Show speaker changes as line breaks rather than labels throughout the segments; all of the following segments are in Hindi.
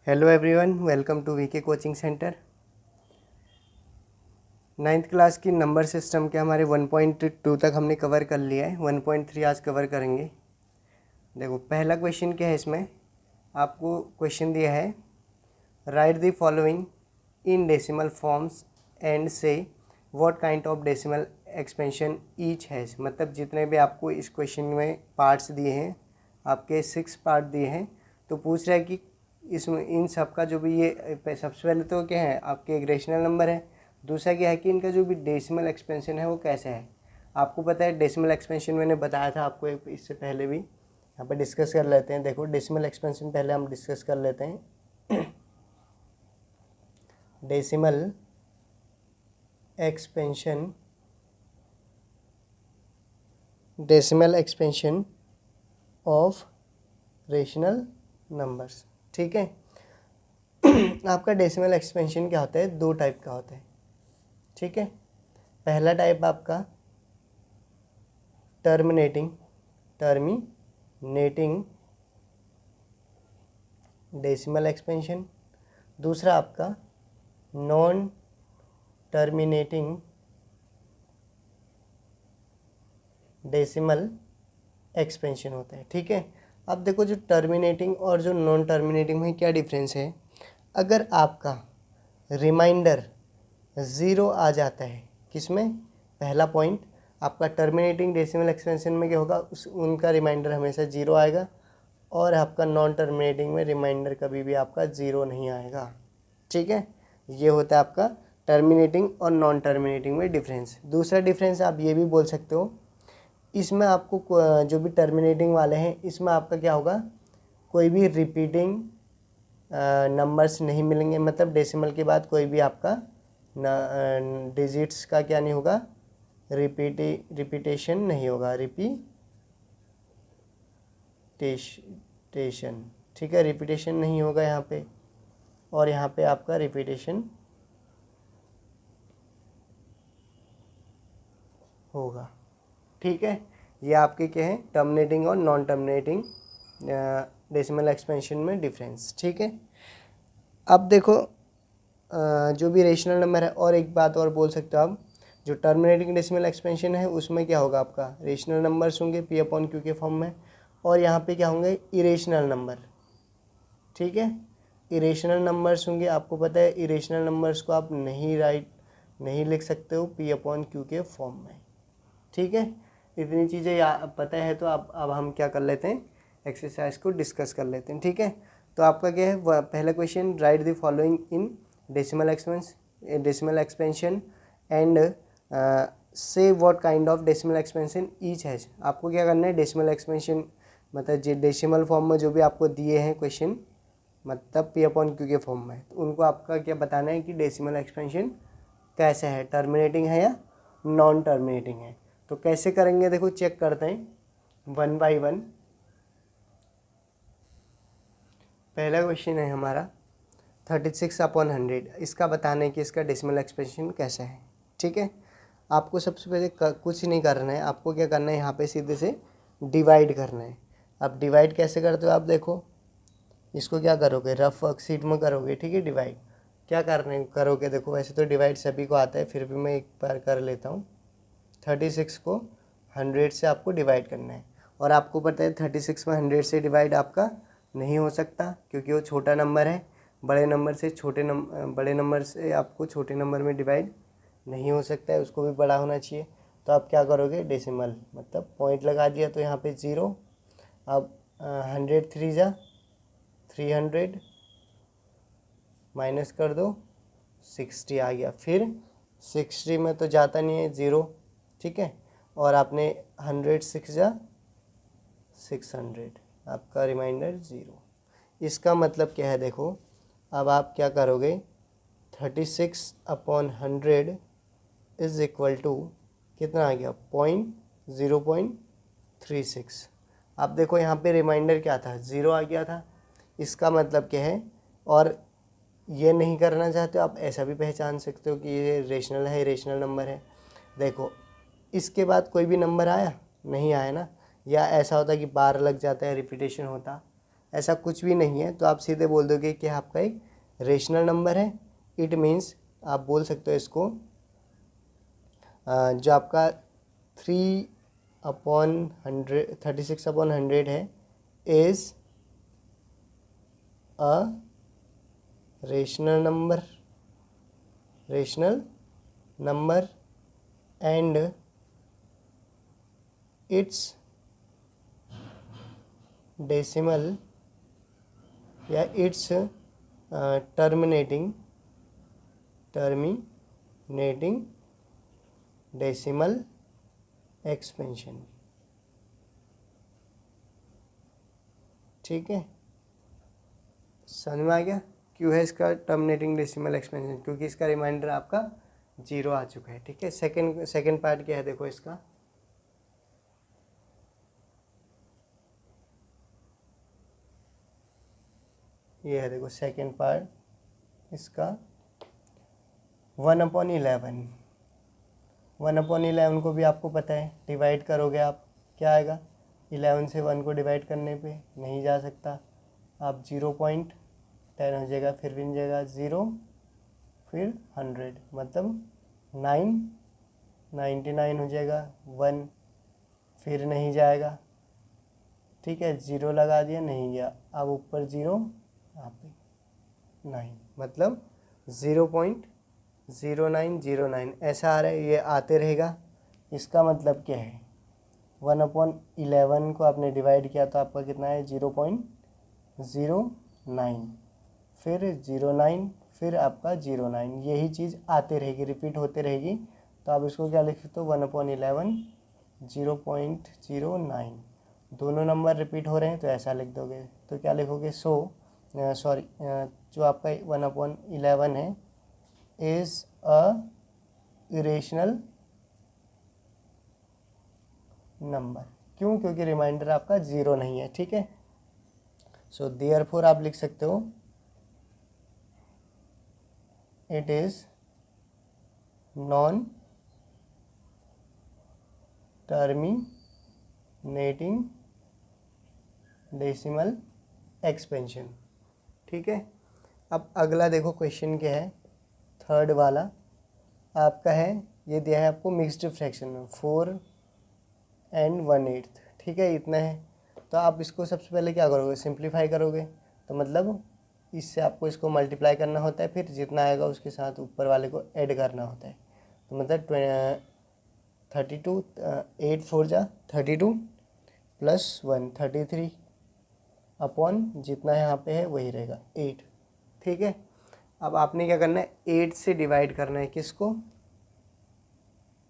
Hello everyone, welcome to VK coaching centre. 9th class की नंबर सिस्टम के हमारे 1.2 तक हमने कवर कर लिया है। 1.3 आज कवर करेंगे। देखो, पहला क्वेश्चन क्या है। इसमें आपको क्वेश्चन दिया है, write the following in decimal forms and say what kind of decimal expansion each has. मतलब जितने भी आपको इस क्वेश्चन में पार्ट्स दिए हैं, आपके 6 पार्ट दिए हैं, तो पूछ रहा है कि इसमें इन सब का जो भी ये सबसे पहले तो क्या है, आपके एक रेशनल नंबर है। दूसरा क्या है कि इनका जो भी डेसिमल एक्सपेंशन है वो कैसे है। आपको पता है डेसिमल एक्सपेंशन मैंने बताया था आपको इससे पहले भी। यहाँ पर डिस्कस कर लेते हैं। देखो, डेसिमल एक्सपेंशन पहले हम डिस्कस कर लेते हैं। Decimal expansion of rational numbers. ठीक है। आपका डेसिमल एक्सपेंशन क्या होता है, 2 टाइप का होता है। ठीक है। पहला टाइप आपका टर्मिनेटिंग डेसिमल एक्सपेंशन। दूसरा आपका नॉन टर्मिनेटिंग डेसिमल एक्सपेंशन होता है। ठीक है। अब देखो, जो टर्मिनेटिंग और जो नॉन टर्मिनेटिंग में क्या डिफरेंस है। अगर आपका रिमाइंडर 0 आ जाता है, किसमें, पहला पॉइंट, आपका टर्मिनेटिंग डेसिमल एक्सपेंशन में क्या होगा, उनका रिमाइंडर हमेशा 0 आएगा। और आपका नॉन टर्मिनेटिंग में रिमाइंडर कभी भी आपका 0 नहीं आएगा। ठीक है। ये होता है आपका टर्मिनेटिंग और नॉन टर्मिनेटिंग में डिफरेंस। दूसरा डिफरेंस आप ये भी बोल सकते हो, इसमें आपको जो भी टर्मिनेटिंग वाले हैं, इसमें आपका क्या होगा, कोई भी रिपीटिंग नंबर्स नहीं मिलेंगे। मतलब डेसिमल के बाद कोई भी आपका डिजिट्स का क्या नहीं होगा, रिपीटेशन नहीं होगा, रिपीटेशन। ठीक है, रिपीटेशन नहीं होगा यहाँ पे, और यहाँ पे आपका रिपीटेशन होगा। ठीक है। ये आपके क्या है, टर्मिनेटिंग और नॉन टर्मिनेटिंग डेसिमल एक्सपेंशन में डिफरेंस। ठीक है। अब देखो, जो भी रेशनल नंबर है, और एक बात और बोल सकते हो आप, जो टर्मिनेटिंग डेसिमल एक्सपेंशन है उसमें क्या होगा, आपका रेशनल नंबर्स होंगे P/Q के फॉर्म में, और यहाँ पे क्या होंगे, इरेशनल नंबर। ठीक है। इरेशनल नंबर्स होंगे। आपको पता है इरेशनल नंबर्स को आप नहीं लिख सकते हो P/Q के फॉर्म में। ठीक है। इतनी चीज़ें पता है तो अब हम क्या कर लेते हैं, एक्सरसाइज को डिस्कस कर लेते हैं। ठीक है। तो आपका क्या है, पहला question, write the following in decimal expansion and say what kind of decimal expansion each has. आपको क्या करना है, डेसिमल एक्सपेंशन मतलब जो डेसिमल फॉर्म में जो भी आपको दिए हैं क्वेश्चन, मतलब P/Q के फॉर्म में, तो उनको आपका क्या बताना है कि डेसिमल एक्सपेंशन कैसे है, टर्मिनेटिंग है या नॉन टर्मिनेटिंग है। तो कैसे करेंगे, देखो चेक करते हैं 1 बाय 1। पहला क्वेश्चन है हमारा 36/100। इसका बताना है कि इसका डेसिमल एक्सपेंशन कैसा है। ठीक है। आपको सबसे पहले कुछ नहीं करना है, आपको क्या करना है, यहाँ पे सीधे से डिवाइड करना है। अब डिवाइड कैसे करते हो आप, देखो इसको क्या करोगे, रफ वर्कशीट में करोगे। ठीक है। डिवाइड क्या करोगे, देखो वैसे तो डिवाइड सभी को आता है, फिर भी मैं एक बार कर लेता हूँ। 36 को 100 से आपको डिवाइड करना है, और आपको पता है 36 में 100 से डिवाइड आपका नहीं हो सकता, क्योंकि वो छोटा नंबर है। बड़े नंबर से आपको छोटे नंबर में डिवाइड नहीं हो सकता है, उसको भी बड़ा होना चाहिए। तो आप क्या करोगे, डेसिमल मतलब पॉइंट लगा दिया, तो यहाँ पे 0। अब 100 3 जा 300, माइनस कर दो, 60 आ गया। फिर 60 में तो जाता नहीं है 0। ठीक है। और आपने 100 6 जा 600, आपका रिमाइंडर 0। इसका मतलब क्या है, देखो अब आप क्या करोगे, 36/100 इज इक्वल टू कितना आ गया, 0.36। अब देखो यहाँ पे रिमाइंडर क्या था, 0 आ गया था। इसका मतलब क्या है, और ये नहीं करना चाहते हो आप, ऐसा भी पहचान सकते हो कि ये रेशनल है, रेशनल नंबर है। देखो इसके बाद कोई भी नंबर आया नहीं आया ना, या ऐसा होता कि बार लग जाता है, रिपीटेशन होता, ऐसा कुछ भी नहीं है, तो आप सीधे बोल दोगे कि आपका एक रेशनल नंबर है। इट मीन्स आप बोल सकते हो इसको जो आपका 36/100 है is a rational number and it's decimal या इट्स टर्मिनेटिंग डेसिमल एक्सपेंशन। ठीक है, समझ में आ गया क्यों है इसका टर्मिनेटिंग डेसिमल एक्सपेंशन? क्योंकि इसका रिमाइंडर आपका 0 आ चुका है। ठीक है, सेकंड पार्ट क्या है देखो इसका, ये है देखो सेकंड पार्ट इसका 1/11। 1/11 को भी आपको पता है, डिवाइड करोगे आप क्या आएगा, 11 से 1 को डिवाइड करने पे नहीं जा सकता, आप 0.10 हो जाएगा, फिर भी नहीं जाएगा 0, फिर 100 मतलब 99 हो जाएगा, 1 फिर नहीं जाएगा। ठीक है, 0 लगा दिया, नहीं गया, अब ऊपर 0 यहाँ पे 9 मतलब 0.0909 ऐसा आ रहा है, ये आते रहेगा। इसका मतलब क्या है, 1/11 को आपने डिवाइड किया तो आपका कितना है 0.09, फिर 09, फिर आपका 09, यही चीज़ आते रहेगी, रिपीट होते रहेगी। तो आप इसको क्या लिख सकते हो, 1/11 0.09, दोनों नंबर रिपीट हो रहे हैं तो ऐसा लिख दोगे। तो क्या लिखोगे, जो आपका 1/11 है इज़ अ इरेशनल नंबर। क्यों? क्योंकि रिमाइंडर आपका 0 नहीं है। ठीक है, सो देयरफॉर आप लिख सकते हो it is non terminating decimal expansion. ठीक है, अब अगला देखो क्वेश्चन क्या है, थर्ड वाला आपका है, ये दिया है आपको मिक्स्ड फ्रैक्शन में 4 and 1/8। ठीक है, इतना है। तो आप इसको सबसे पहले क्या करोगे, सिंप्लीफाई करोगे। तो मतलब इससे आपको इसको मल्टीप्लाई करना होता है, फिर जितना आएगा उसके साथ ऊपर वाले को ऐड करना होता है। तो मतलब 32 8 4 जा 32 प्लस 1 33 अपॉन जितना यहाँ पे है वही रहेगा 8। ठीक है, अब आपने क्या करना है, 8 से डिवाइड करना है किसको,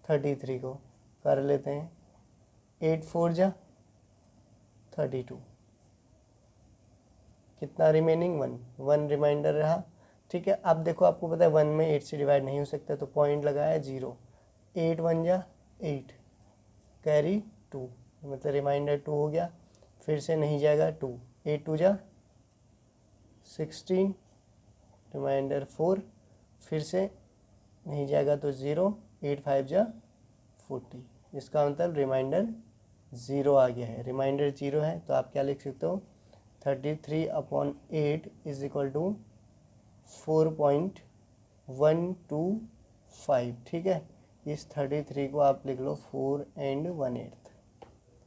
33 को। कर लेते हैं, 8 4 जा 32, कितना रिमेनिंग 1 रिमाइंडर रहा। ठीक है, अब देखो आपको पता है 1 में 8 से डिवाइड नहीं हो सकता, तो पॉइंट लगाया 0, 8 1 जा 8, कैरी 2 मतलब रिमाइंडर 2 हो गया, फिर से नहीं जाएगा 2, 8 2 जा 16, रिमाइंडर 4, फिर से नहीं जाएगा तो 0, 8 5 जा 40, इसका मतलब रिमाइंडर 0 आ गया है। रिमाइंडर 0 है तो आप क्या लिख सकते हो, 33/8 इज इक्वल टू 4.125। ठीक है, इस 33 को आप लिख लो 4 and 1/8।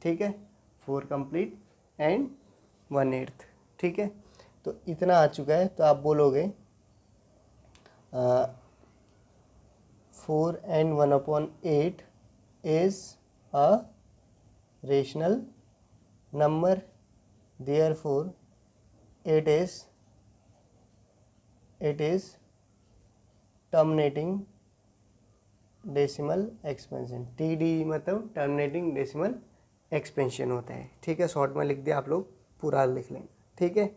ठीक है, 4 कंप्लीट एंड 1/8। ठीक है, तो इतना आ चुका है, तो आप बोलोगे 4 and 1/8 is a rational number, therefore it is terminating decimal expansion. TD मतलब टर्मिनेटिंग डेसिमल एक्सपेंशन होता है। ठीक है, शॉर्ट में लिख दिया, आप लोग पूरा लिख लेंगे। ठीक है,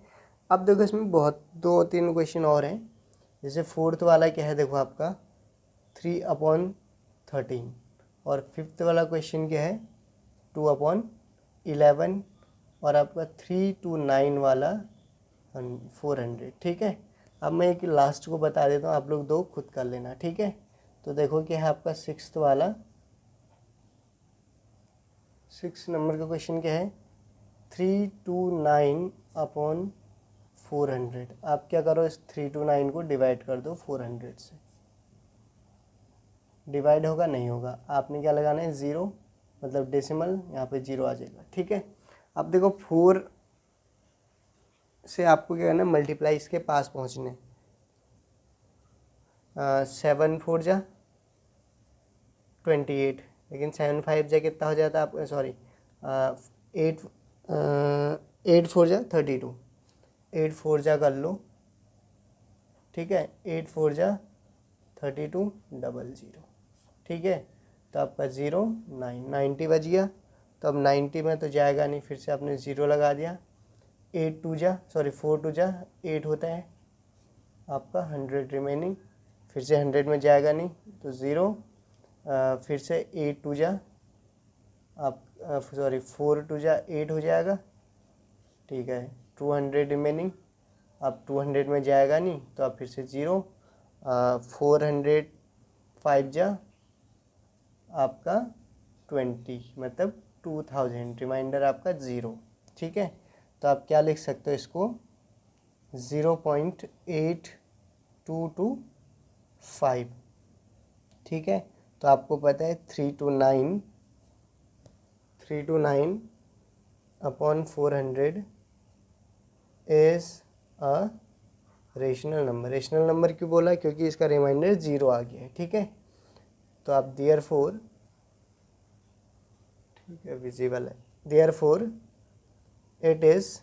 अब देखो इसमें बहुत 2-3 क्वेश्चन और हैं। जैसे फोर्थ वाला क्या है, देखो आपका 3/13, और फिफ्थ वाला क्वेश्चन क्या है 2/11, और आपका 3 to 9 वाला 400। ठीक है, अब मैं एक लास्ट को बता देता हूँ, आप लोग 2 खुद कर लेना। ठीक है, तो देखो क्या है आपका 6th वाला, 6 नंबर का क्वेश्चन क्या है, 3 to 9 अपॉन 400। आप क्या करो, इस 3 to 9 को डिवाइड कर दो 400 से। डिवाइड होगा नहीं होगा, आपने क्या लगाना है 0, मतलब डेसिमल यहाँ पे 0 आ जाएगा। ठीक है, अब देखो 4 से आपको क्या करना है, मल्टीप्लाई इसके पास पहुँचने। 7 4 जा 28, लेकिन 7 5 जा कितना हो जाता है आप, सॉरी 8 4 जा 32, 8 4 जा कर लो। ठीक है, 8 4 जा 32 00। ठीक है, तो आपका 0 9 90 बज गया। तो अब 90 में तो जाएगा नहीं, फिर से आपने 0 लगा दिया। 4 2 जा 8 होता है आपका 100 रिमेनिंग, फिर से 100 में जाएगा नहीं तो 0। फिर से 8 2 जा आप 4 2 जा 8 हो जाएगा। ठीक है, 200 रिमेनिंग, अब 200 में जाएगा नहीं तो आप फिर से 0। 405 जा आपका 20, मतलब 2000, रिमाइंडर आपका 0। ठीक है, तो आप क्या लिख सकते हो इसको, 0.8225। ठीक है, तो आपको पता है 3 to 9 upon 400 is a rational number. Rational number क्यों बोला, क्योंकि इसका रिमाइंडर 0 आ गया है। ठीक है, तो आप देयरफॉर, ठीक है विजिबल है, therefore it is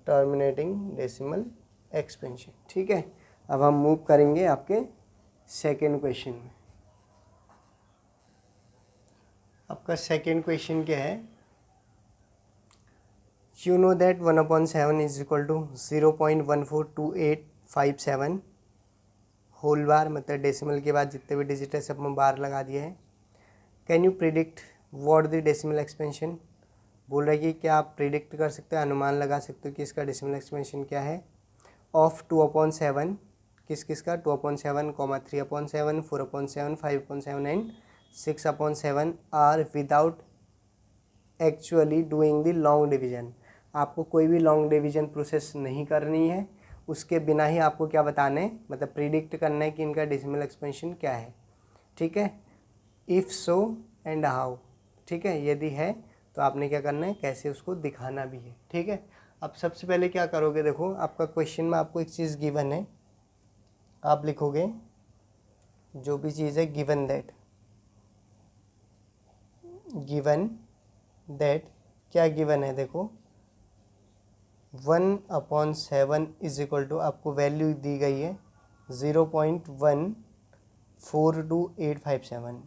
terminating decimal expansion. ठीक है, अब हम मूव करेंगे आपके सेकेंड क्वेश्चन में। आपका सेकेंड क्वेश्चन क्या है, you know that 1/7 is equal to 0.142857 whole bar, मतलब डेसिमल के बाद जितने भी डिजिट है सब में बार लगा दिया है। Can you predict what the decimal expansion, बोल रहा है कि क्या आप प्रिडिक्ट कर सकते हो, अनुमान लगा सकते हो कि इसका डेसिमल एक्सपेंशन क्या है, ऑफ 2/7, किस किस का, 2/7, 3/7, 4/7, 5/7 and 6/7 are without actually doing the long division. आपको कोई भी लॉन्ग डिवीजन प्रोसेस नहीं करनी है, उसके बिना ही आपको क्या बताना है, मतलब प्रिडिक्ट करना है कि इनका डेसिमल एक्सपेंशन क्या है। ठीक है, इफ़ सो एंड हाउ। ठीक है, यदि है तो आपने क्या करना है, कैसे उसको दिखाना भी है। ठीक है, अब सबसे पहले क्या करोगे, देखो आपका क्वेश्चन में आपको एक चीज़ गिवन है, आप लिखोगे जो भी चीज़ है गिवन दैट क्या गिवन है, देखो 1/7 इज इक्वल टू, आपको वैल्यू दी गई है 0.142857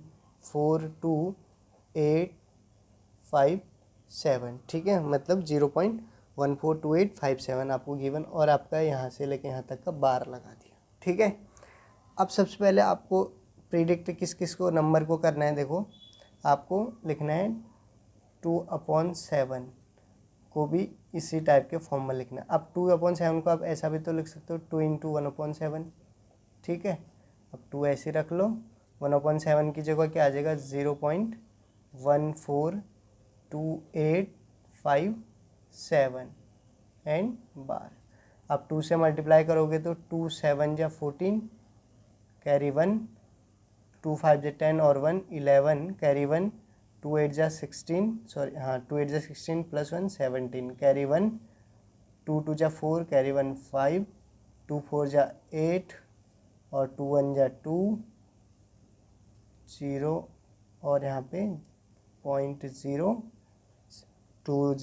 42857। ठीक है, मतलब 0.142857 आपको गिवन, और आपका यहाँ से लेके यहाँ तक का बार लगा दिया। ठीक है, अब सबसे पहले आपको प्रिडिक्ट किस किस को नंबर को करना है, देखो आपको लिखना है 2/7 को भी इसी टाइप के फॉर्म में लिखना है। अब 2/7 को आप ऐसा भी तो लिख सकते हो 2 × 1/7। ठीक है, अब 2 ऐसे रख लो, 1/7 की जगह क्या आ जाएगा 0.142857 एंड बार। अब 2 से मल्टीप्लाई करोगे तो 2 7 जा 14, कैरी 1, 2 5 जा 10 और 1 11, कैरी 1, 2 8 जा 16, सॉरी हाँ 2 8 जा 16 प्लस 1 17, कैरी 1, 2 2 जा 4, कैरी 1 5, 2 4 जा 8 और 2 1 जा 2 0, और यहाँ पे 0.0, 2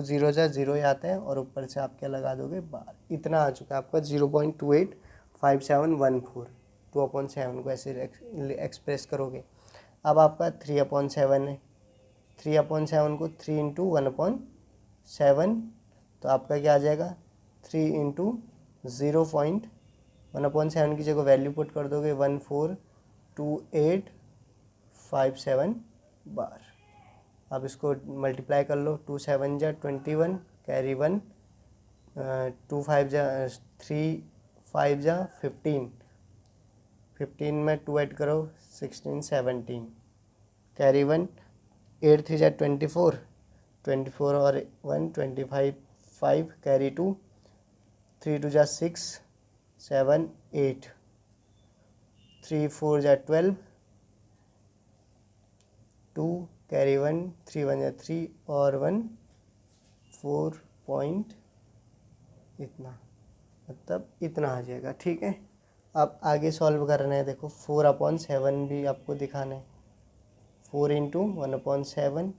0 जा 0 ही आता है, और ऊपर से आप क्या लगा दोगे बार। इतना आ चुका है आपका 0.285714। 2/7 को ऐसे एक्सप्रेस करोगे। अब आपका 3/7 है, 3/7 को 3 × 1/7, तो आपका क्या आ जाएगा 3 × 0.1/7 की जगह वैल्यू पुट कर दोगे 142857 बार। अब इसको मल्टीप्लाई कर लो, 2 7 जा 21, कैरी 1, 2 5 जा 3 5 जा 15, 15 में 2 ऐड करो 16 17, कैरी 1, 8 3 जा 24, 24 और 1 25, 5 कैरी 2, 3 2 जा 6, 7 8, 3 4 जा 12, 2 कैरी 1, 3 1 जा 3 और 1 4 पॉइंट इतना, मतलब इतना आ जाएगा। ठीक है, अब आगे सॉल्व करना है। देखो 4/7 भी आपको दिखाना है। 4 इंटू 1/7,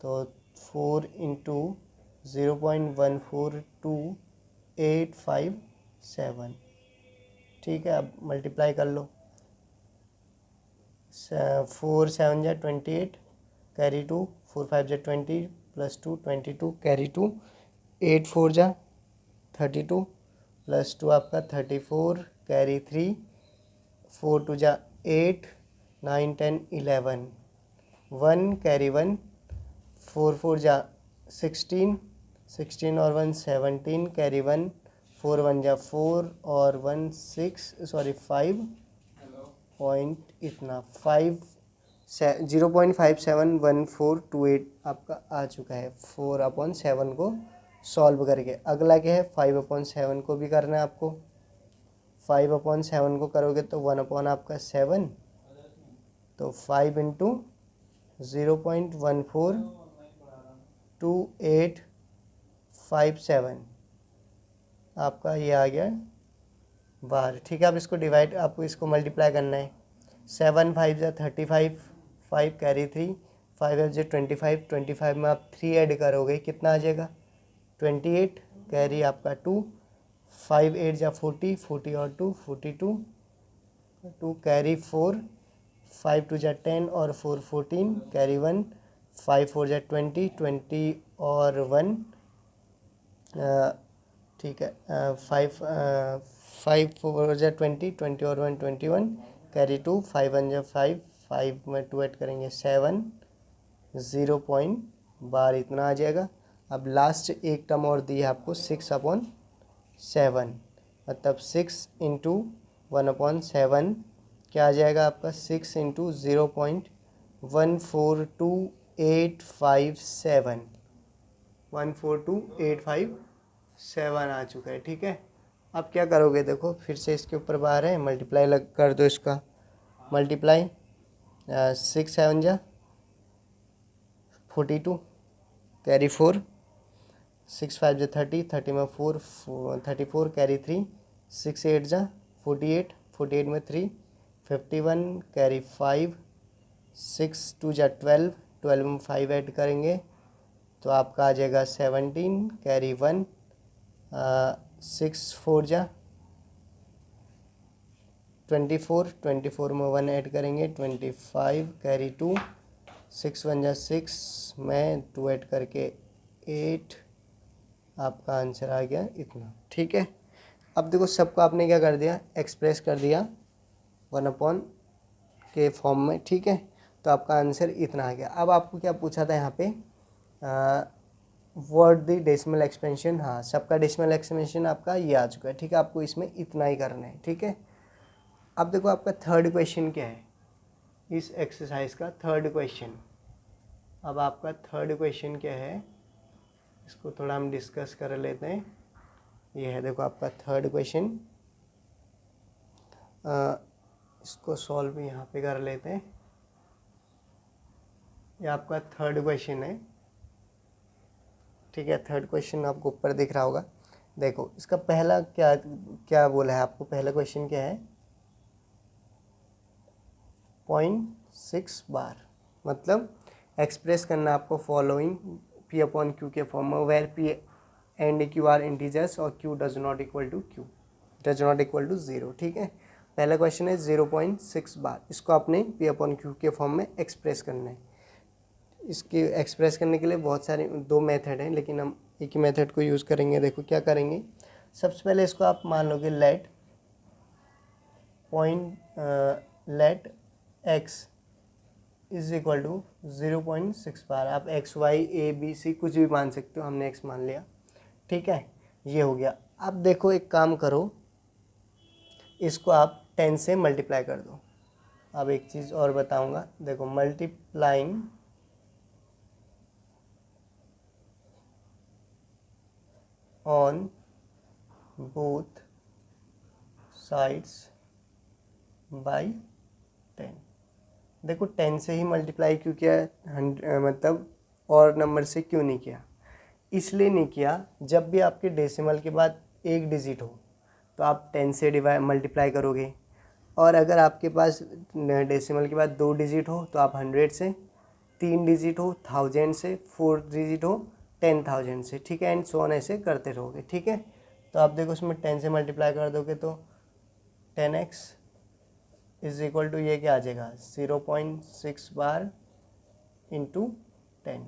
तो 4 इंटू 0.142857। ठीक है, अब मल्टीप्लाई कर लो। 4 7 जा 28 कैरी 2, 4 5 जा 20 प्लस 2 22 कैरी 2, 8 4 जा 32 प्लस 2 आपका 34 कैरी 3, 4 2 जा 8, 9 10 11, 1 कैरी 1, 4 4 जा 16, 16 और 1 17 कैरी 1, 4 1 जा 4 और 1 5 पॉइंट इतना 0.571428 आपका आ चुका है 4/7 को सॉल्व करके। अगला क्या है, 5/7 को भी करना है आपको। 5/7 को करोगे तो 1 आपका 7, तो 5 इंटू 0.142857 आपका ये आ गया बाहर। ठीक है, अब इसको डिवाइड, आपको इसको मल्टीप्लाई करना है। 7 5 जा 35, 5 कैरी 3, 5 5 जा 25, 25 में आप 3 ऐड करोगे कितना आ जाएगा 28 कैरी आपका 2, 5 8 जा 40, 40 और 2 42, 2 कैरी 4, 5 2 जा 10 और 4 14 कैरी 1, 5 4 जा 20, 20 और 1 ठीक है 5 4 जा 20, 20 और 1 21 कैरी 2, 5 1 जा 5, 5 में 2 ऐड करेंगे 7, 0.12 इतना आ जाएगा। अब लास्ट एक टर्म और दी है आपको 6/7, मतलब 6 इंटू 1/7 क्या आ जाएगा आपका 6 इंटू 0.142857, 142857 आ चुका है। ठीक है, अब क्या करोगे, देखो फिर से इसके ऊपर बाहर है, मल्टीप्लाई लग कर दो इसका। मल्टीप्लाई 6 7 जा 42 कैरी 4, 6 5 जा 30, 30 में 4 34 कैरी 3, 6 8 जा 48, 48 में 3 51 कैरी 5, 6 2 जा 12, 12 में 5 ऐड करेंगे तो आपका आ जाएगा 17 कैरी 1, 6 4 जा 24, 24 में 1 ऐड करेंगे 25 कैरी 2, 6 1 जा 6 में 2 ऐड करके 8, आपका आंसर आ गया इतना। ठीक है, अब देखो सबको आपने क्या कर दिया, एक्सप्रेस कर दिया 1 के फॉर्म में। ठीक है, तो आपका आंसर इतना आ गया। अब आपको क्या पूछा था यहाँ पे, व्हाट द डेसिमल एक्सपेंशन। हाँ, सबका डेसिमल एक्सपेंशन आपका ये आ चुका है। ठीक है, आपको इसमें इतना ही करना है। ठीक है, अब देखो आपका थर्ड क्वेश्चन क्या है, इस एक्सरसाइज का थर्ड क्वेश्चन। अब आपका थर्ड क्वेश्चन क्या है, इसको थोड़ा हम डिस्कस कर लेते हैं। ये है देखो आपका थर्ड क्वेश्चन, इसको सॉल्व यहाँ पे कर लेते हैं। ये आपका थर्ड क्वेश्चन है। ठीक है, थर्ड क्वेश्चन आपको ऊपर दिख रहा होगा। देखो इसका पहला क्या क्या बोला है आपको, पहला क्वेश्चन क्या है 0.6 बार, मतलब एक्सप्रेस करना आपको फॉलोइंग P/Q के फॉर्म में, where P and Q are integers और Q does not equal to 0। ठीक है, पहला क्वेश्चन है 0.6 बार, इसको आपने P/Q के फॉर्म में एक्सप्रेस करना है। इसके एक्सप्रेस करने के लिए बहुत सारे दो मेथड हैं, लेकिन हम एक ही मेथड को यूज़ करेंगे। देखो क्या करेंगे, सबसे पहले इसको आप मान लोगे let x is equal to 0.6 bar. आप x y a b c कुछ भी मान सकते हो, हमने x मान लिया। ठीक है, ये हो गया। अब देखो एक काम करो, इसको आप 10 से मल्टीप्लाई कर दो। अब एक चीज़ और बताऊंगा, देखो multiplying on both sides by 10। देखो 10 से ही मल्टीप्लाई क्यों किया है, मतलब और नंबर से क्यों नहीं किया? इसलिए नहीं किया, जब भी आपके डेसिमल के बाद एक डिजिट हो तो आप 10 से मल्टीप्लाई करोगे, और अगर आपके पास डेसिमल के बाद 2 डिजिट हो तो आप 100 से, 3 डिजिट हो 1000 से, 4 डिजिट हो 10,000 से, ठीक है, एंड सो ऑन ऐसे करते रहोगे, ठीक है। तो आप देखो उसमें 10 से मल्टीप्लाई कर दोगे तो 10x इज इक्वल टू ये क्या आ जाएगा 0.6 बार इंटू 10।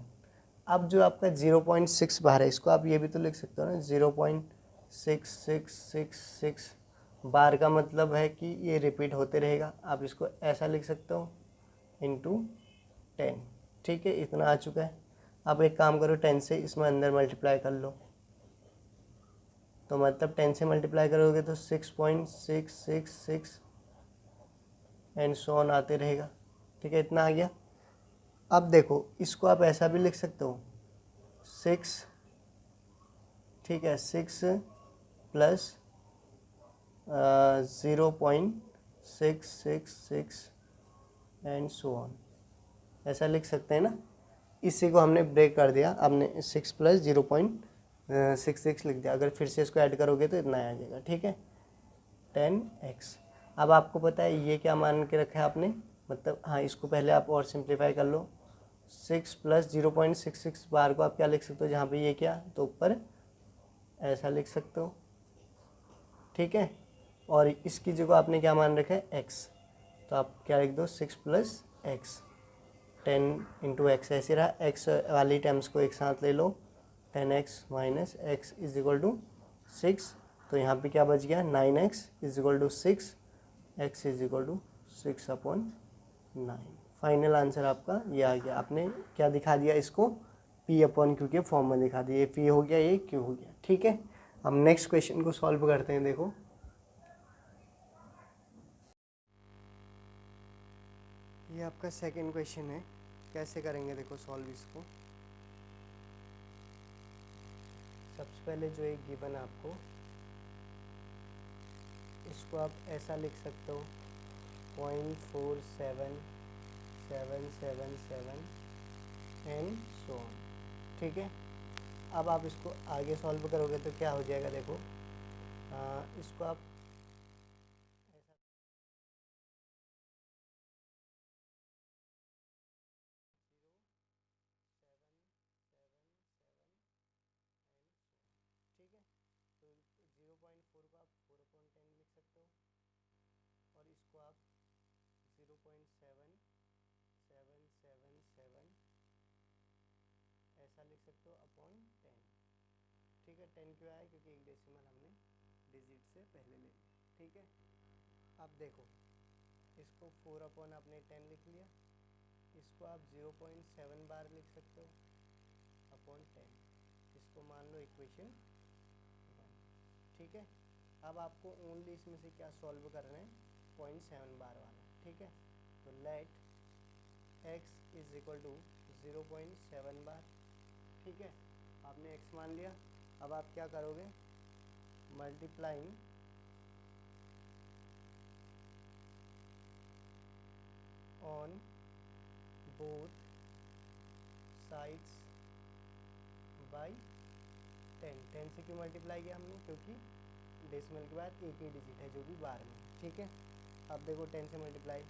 अब जो आपका 0.6 बार है इसको आप ये भी तो लिख सकते हो ना, 0.6666 बार का मतलब है कि ये रिपीट होते रहेगा, आप इसको ऐसा लिख सकते हो इंटू 10, ठीक है, इतना आ चुका है। अब एक काम करो 10 से इसमें अंदर मल्टीप्लाई कर लो, तो मतलब 10 से मल्टीप्लाई करोगे तो 6.666 एंड सो ऑन आते रहेगा, ठीक है, इतना आ गया। अब देखो इसको आप ऐसा भी लिख सकते हो 6, ठीक है, 6 प्लस 0.666 एंड सो ऑन, ऐसा लिख सकते हैं ना। इसी को हमने ब्रेक कर दिया, आपने 6 प्लस 0.66 लिख दिया, अगर फिर से इसको ऐड करोगे तो इतना आ जाएगा, ठीक है, 10x। अब आपको पता है ये क्या मान के रखा है आपने, मतलब हाँ, इसको पहले आप और सिंप्लीफाई कर लो। 6 प्लस 0.66 बार को आप क्या लिख सकते हो, जहाँ पे ये क्या तो ऊपर ऐसा लिख सकते हो, ठीक है, और इसकी जगह आपने क्या मान रखा है x, तो आप क्या लिख दो 6 प्लस एक्स, 10 इंटू एक्स, ऐसे रहा, x वाली टर्म्स को एक साथ ले लो, 10x minus x is equal to 6, तो यहाँ पे क्या बच गया 9x is equal to 6, x is equal to 6/9। Final answer आपका ये आ गया। आपने क्या दिखा दिया इसको, p/q के फॉर्म में दिखा दिया, ये p हो गया, ये q हो गया, ठीक है। हम नेक्स्ट क्वेश्चन को सॉल्व करते हैं। देखो ये आपका सेकंड क्वेश्चन है, कैसे करेंगे देखो सॉल्व इसको। सबसे पहले जो एक गिवन आपको, इसको आप ऐसा लिख सकते हो 0.47777 एंड सो ऑन, ठीक है। अब आप इसको आगे सॉल्व करोगे तो क्या हो जाएगा, देखो इसको आप ठीक है, तो 0.4 को आप 4/10 लिख सकते हो, और इसको आप 0.7777 ऐसा लिख सकते हो अपॉन 10, ठीक है। 10 क्यों आया, क्योंकि एक डेसिमल हमने डिजिट से पहले ले लिया, ठीक है। अब देखो इसको 4/10 लिख लिया, इसको आप 0.7 बार लिख सकते हो अपॉन 10, इसको मान लो इक्वेशन 1, ठीक है। अब आपको ओनली इसमें से क्या सॉल्व करना है, 0.7 बार वाला, ठीक है। तो let x is equal to 0.7 bar, ठीक है, आपने x मान लिया। अब आप क्या करोगे, multiplying on both sides by 10 से क्यों मल्टीप्लाई किया हमने, क्योंकि डेसिमल के बाद एक ही डिजिट है जो भी बार में, ठीक है। अब देखो 10 से मल्टीप्लाई,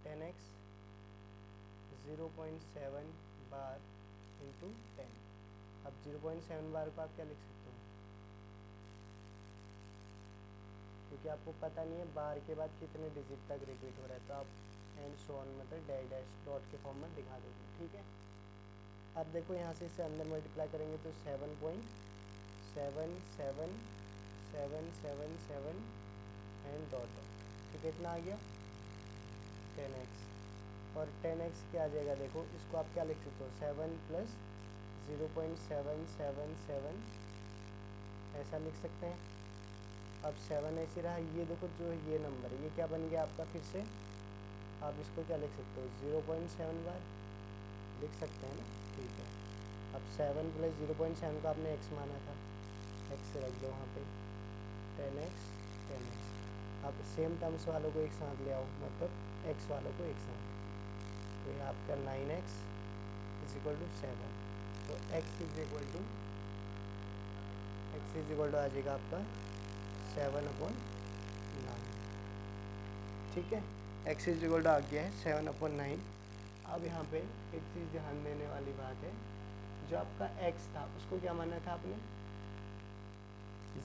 10x 0.7 बार इंटू 10। अब 0.7 बार को आप क्या लिख सकते हो, क्योंकि आपको पता नहीं है बार के बाद कितने डिजिट तक रिपीट हो रहा है, तो आप एंड सो ऑन मतलब डैश डैश डॉट के फॉर्म में दिखा दोगे, ठीक है। अब देखो यहाँ से इसे अंदर मल्टीप्लाई करेंगे तो 7.77777 एंड डॉट डॉट, ठीक है, इतना आ गया 10x, और 10x क्या आ जाएगा, देखो इसको आप क्या लिख सकते हो 7 प्लस 0.777 ऐसा लिख सकते हैं। अब 7 ऐसे रहा, ये देखो जो ये नंबर है ये क्या बन गया आपका, फिर से आप इसको क्या लिख सकते हो 0.7 बार लिख सकते हैं ना, ठीक है। अब 7 प्लस 0.7 को आपने x माना था, एक्स रख दो वहाँ पे, 10x 10x। अब सेम टर्म्स वालों को एक साथ ले आओ, मतलब x वालों को एक साथ, तो ये आपका 9x इज इक्वल टू 7, तो x इज इक्वल टू आ जाएगा आपका 7/9, ठीक है। x इज इक्वल टू आ गया है 7/9। अब यहाँ पे एक चीज़ ध्यान देने वाली बात है, जो आपका x था उसको क्या माना था आपने,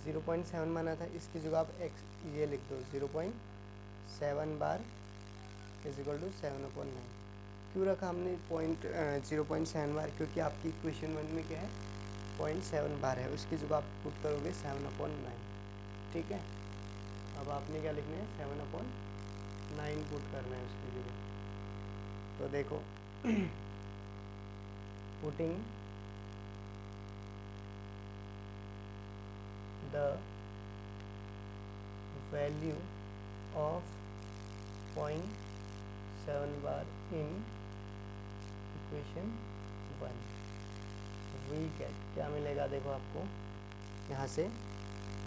0.7 माना था, इसकी जगह आप x ये लिख दो 0.7 बार इज इक्वल टू 7/9। क्यों रखा हमने 0.7 बार, क्योंकि आपकी इक्वेशन 1 में क्या है 0.7 बार है, उसकी जगह आप पुट करोगे 7/9, ठीक है। अब आपने क्या लिखना है 7/9 पुट करना है उसकी जगह। तो देखो putting the value of 0.7 bar in equation 1 we get, क्या मिलेगा देखो आपको यहाँ से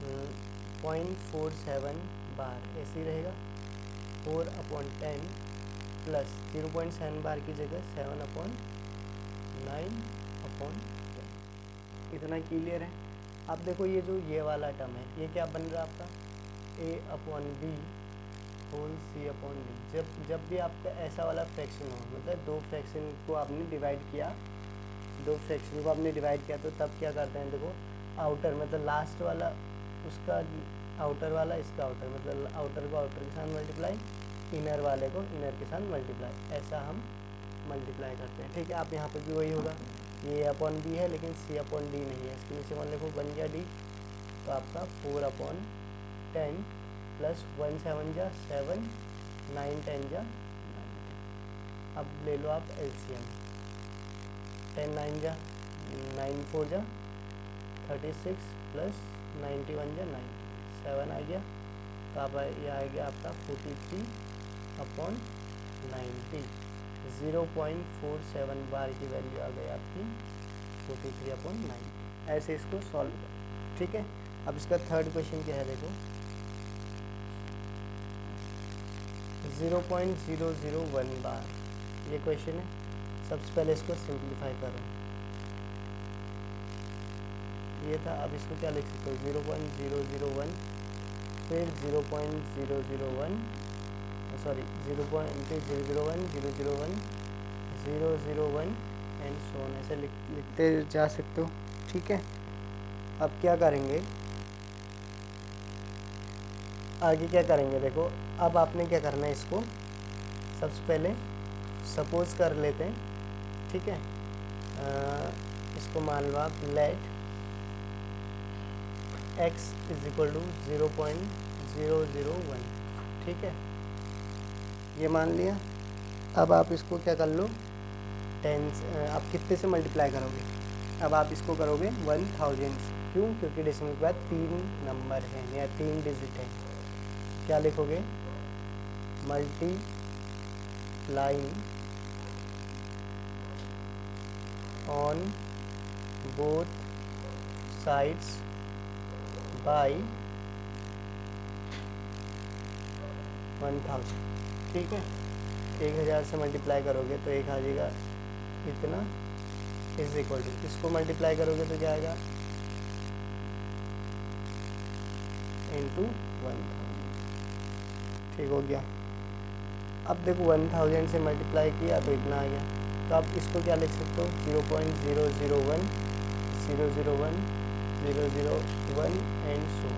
0.47 बार ऐसे ही रहेगा, 4/10 प्लस 0.7 बार की जगह 7/9/10। इतना क्लियर है। अब देखो ये जो ये वाला टर्म है, ये क्या बन रहा है आपका a/b होल c/d। जब भी आपका ऐसा वाला फ्रैक्शन हो, मतलब दो फ्रैक्शन को आपने डिवाइड किया, तो तब क्या करते हैं देखो, आउटर मतलब लास्ट वाला उसका आउटर वाला इसका आउटर, मतलब आउटर को आउटर के साथ मल्टीप्लाई, इनर वाले को इनर के साथ मल्टीप्लाई, ऐसा हम मल्टीप्लाई करते हैं, ठीक है। आप यहाँ पे भी वही होगा, ये a/b है लेकिन c/d नहीं है, इसके नीचे मान लो बन गया d, तो आपका 4/10 प्लस 1 7 जा 7, 9 10 जा 9। अब ले लो आप LCM, 10 9 जा 9 4 जा 36 प्लस 91 जा 90, 7 आ गया, तो अब ये आ गया आपका 43/90। 0.47 बार की वैल्यू आ गई आपकी 43/90। ऐसे इसको सॉल्व करो, ठीक है। अब इसका थर्ड क्वेश्चन क्या है देखो, 0.001 बार ये क्वेश्चन है। सबसे पहले इसको सिंप्लीफाई करो, ये था। अब इसको क्या लिख सकते हो 0.001, फिर 0.001 सॉरी 0.001 001 001 एंड सो ऑन, ऐसे लिखते जा सकते हो, ठीक है। अब क्या करेंगे आगे, क्या करेंगे देखो, अब आपने क्या करना है, इसको सबसे पहले सपोज कर लेते हैं, ठीक है। इसको मान लो आप let x is equal to 0.001, ठीक है, ये मान लिया। अब आप इसको क्या कर लो 10, आप कितने से मल्टीप्लाई करोगे, अब आप इसको करोगे 1000, क्यों, क्योंकि डेसिमल के बाद 3 नंबर हैं या 3 डिजिट है। क्या लिखोगे multiplying on both sides by 1000, ठीक है। 1000 से मल्टीप्लाई करोगे तो एक आ जाएगा इतना, इज इक्वल टू इसको मल्टीप्लाई करोगे तो क्या आएगा इंटू 1000, ठीक हो गया। अब देखो 1000 से मल्टीप्लाई किया तो इतना आ गया, तो आप इसको क्या लिख सकते हो 0.001 001 001 एंड सो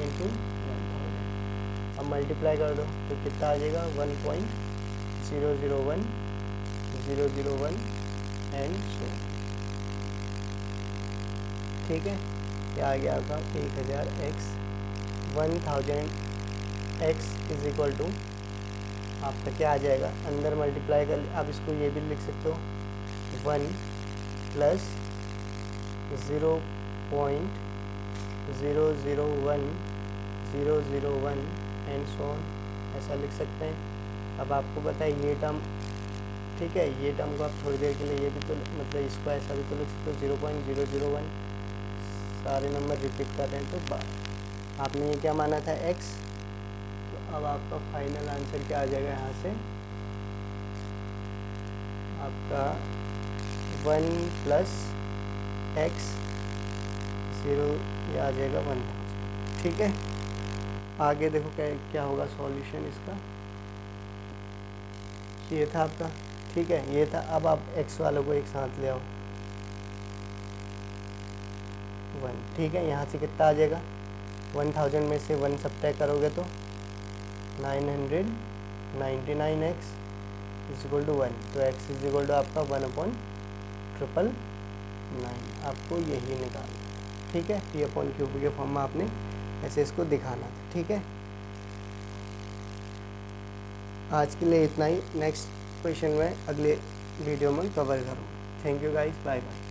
इंटू 1000। अब मल्टीप्लाई कर दो तो कितना आ जाएगा 1.001 001 एंड सो, ठीक है। क्या आ गया आपका 1000 x इज इक्वल टू आपका क्या आ जाएगा, अंदर मल्टीप्लाई कर, आप इसको ये भी लिख सकते हो 1 प्लस 0.001 001 एंड सो ऑन, ऐसा लिख सकते हैं। अब आपको पता है ये टर्म, ठीक है, ये टर्म को आप थोड़ी देर के लिए ये भी तो मतलब इसको ऐसा भी तो लिख सकते हो 0.001 सारे नंबर रिपीट कर रहे हैं तो 12। आपने ये क्या माना था x, तो अब आपका फाइनल आंसर क्या आ जाएगा यहाँ से, आपका 1 + x 0 ये आ जाएगा 1000। ठीक है, आगे देखो क्या होगा सॉल्यूशन इसका, ये था आपका, ठीक है ये था। अब आप x वालों को एक साथ ले आओ 1, ठीक है। यहाँ से कितना आ जाएगा, 1000 में से 1 सब्ट्रैक्ट करोगे तो 999x = 1, तो x = आपका 1/999, आपको यही निकालना, ठीक है। P/Q के फॉर्म में आपने ऐसे इसको दिखाना था, ठीक है। आज के लिए इतना ही, नेक्स्ट क्वेश्चन में अगले वीडियो में कवर करूँगा। Thank you guys, bye bye.